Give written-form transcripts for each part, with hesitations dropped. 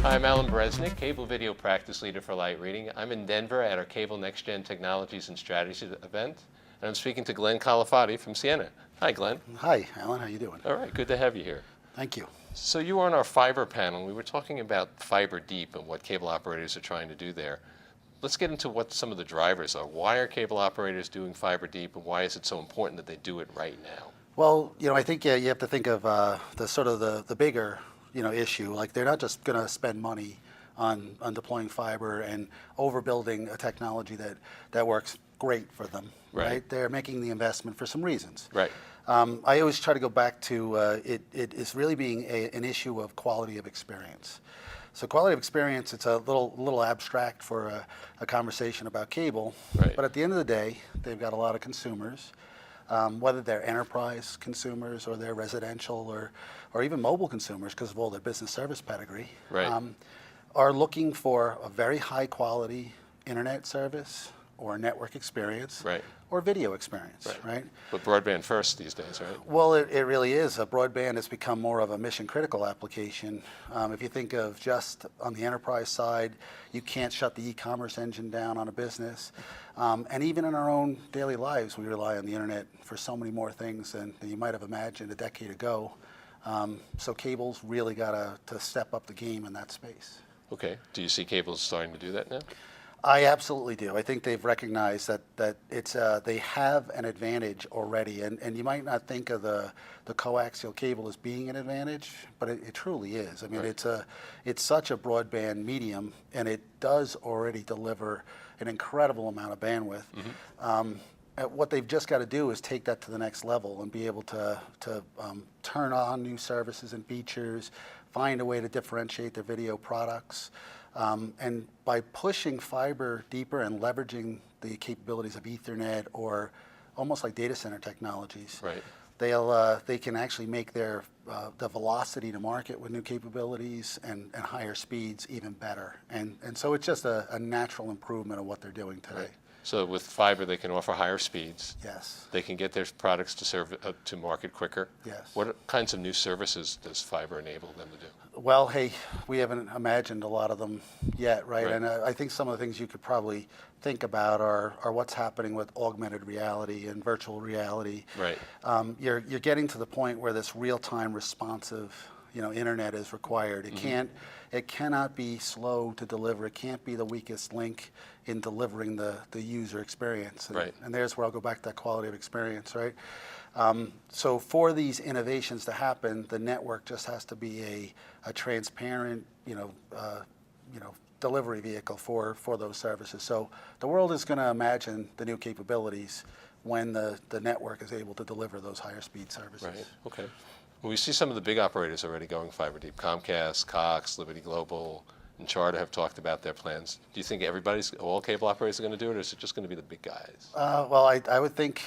Hi, I'm Alan Breznick, Cable Video Practice Leader for LightReading. I'm in Denver at our Cable Next Gen Technologies and Strategies event, and I'm speaking to Glenn Calafati from Ciena. Hi, Glenn. Hi, Alan. How you doing? All right, good to have you here. Thank you. So you were on our fiber panel, and we were talking about fiber deep and what cable operators are trying to do there. Let's get into what some of the drivers are. Why are cable operators doing fiber deep, and why is it so important that they do it right now? Well, I think you have to think of the bigger issue. Like, they're not just going to spend money on deploying fiber and overbuilding a technology that works great for them. Right? They're making the investment for some reasons. Right. I always try to go back to it is really being an issue of quality of experience. So quality of experience, it's a little abstract for a conversation about cable. Right. But at the end of the day, they've got a lot of consumers, whether they're enterprise consumers or they're residential or even mobile consumers because of all their business service pedigree, right. Are looking for a very high quality internet service or network experience, right. or video experience, right? But broadband first these days, right? Well, it really is. Broadband has become more of a mission critical application. If you think of just on the enterprise side, you can't shut the e-commerce engine down on a business. And even in our own daily lives, we rely on the internet for so many more things than you might have imagined a decade ago. So cable's really got to step up the game in that space. Okay. Do you see cables starting to do that now? I absolutely do. I think they've recognized that it's they have an advantage already, and you might not think of the coaxial cable as being an advantage, but it truly is. I mean, right. it's such a broadband medium, and it does already deliver an incredible amount of bandwidth. Mm-hmm. What they've just got to do is take that to the next level and be able to turn on new services and features, find a way to differentiate their video products. And by pushing fiber deeper and leveraging the capabilities of Ethernet or almost like data center technologies, right. They can actually make their the velocity to market with new capabilities and higher speeds even better. And so it's just a natural improvement of what they're doing today. Right. So with fiber, they can offer higher speeds. Yes. They can get their products to serve to market quicker. Yes. What kinds of new services does fiber enable them to do? Well, hey, we haven't imagined a lot of them yet, right? And I think some of the things you could probably think about are what's happening with augmented reality and virtual reality. Right. You're getting to the point where this real-time responsive, internet is required. It cannot be slow to deliver. It can't be the weakest link in delivering the user experience. And there's where I'll go back to that quality of experience, right? So for these innovations to happen, the network just has to be a transparent, delivery vehicle for those services. So the world is going to imagine the new capabilities when the network is able to deliver those higher speed services. Right. Okay. Well, we see some of the big operators already going fiber deep. Comcast, Cox, Liberty Global, and Charter have talked about their plans. Do you think all cable operators are going to do it, or is it just going to be the big guys? Well, I would think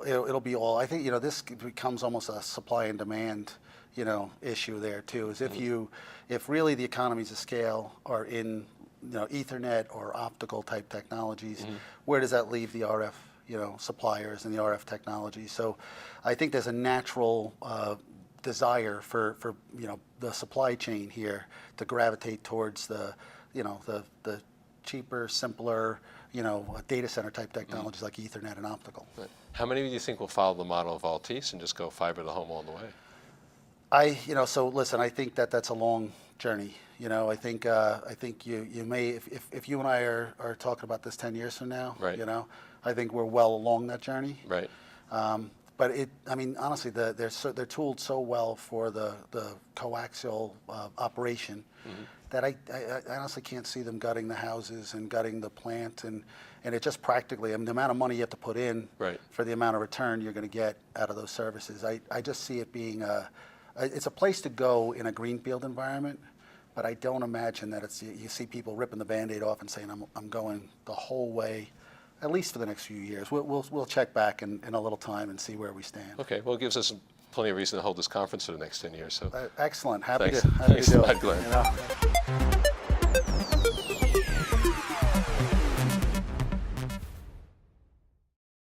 it'll be all. I think this becomes almost a supply and demand issue there too. Is if really the economies of scale are in Ethernet or optical type technologies, where does that leave the RF suppliers and the RF technology? So I think there's a natural desire for the supply chain here to gravitate towards the cheaper, simpler data center type technologies like Ethernet and optical. Right. How many do you think will follow the model of Altice and just go fiber to the home all the way? So listen, I think that's a long journey. I think you may, if you and I are talking about this 10 years from now, right. I think we're well along that journey. Right. But honestly, they're tooled so well for the coaxial operation that I honestly can't see them gutting the houses and gutting the plant, and it just practically, the amount of money you have to put in for the amount of return you're going to get out of those services. I just see it being it's a place to go in a greenfield environment, but I don't imagine that you see people ripping the Band-Aid off and saying I'm going the whole way, at least for the next few years. We'll check back in a little time and see where we stand. Okay. Well, it gives us plenty of reason to hold this conference for the next 10 years. So excellent. Happy Thanks. to do it. Thanks a lot, Glenn.